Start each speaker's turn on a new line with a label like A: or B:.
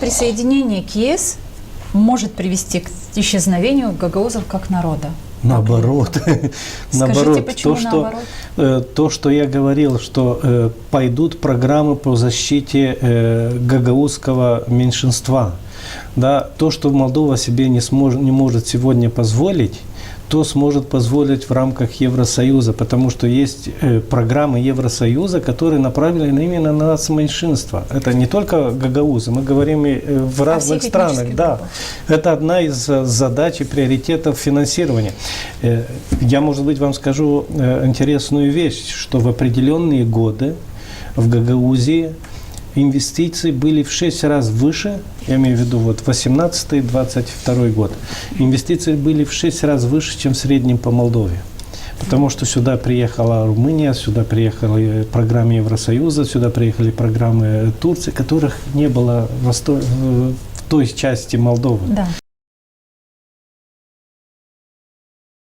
A: присоединение к ЕС может привести к исчезновению гагаузов как народа?
B: Наоборот.
A: Скажите, почему наоборот?
B: То, что я говорил, что пойдут программы по защите гагаузского меньшинства. Да, то, что Молдова себе не может сегодня позволить, то сможет позволить в рамках Евросоюза, потому что есть программы Евросоюза, которые направлены именно на нацменьшинства. Это не только гагаузы, мы говорим и в разных странах. Да. Это одна из задач и приоритетов финансирования. Я, может быть, вам скажу интересную вещь, что в определенные годы в Гагаузии инвестиции были в 6 раз выше, я имею в виду вот 18-22 год, инвестиции были в 6 раз выше, чем в среднем по Молдове. Потому что сюда приехала Румыния, сюда приехали программы Евросоюза, сюда приехали программы Турции, которых не было в той части Молдовы.
A: Да.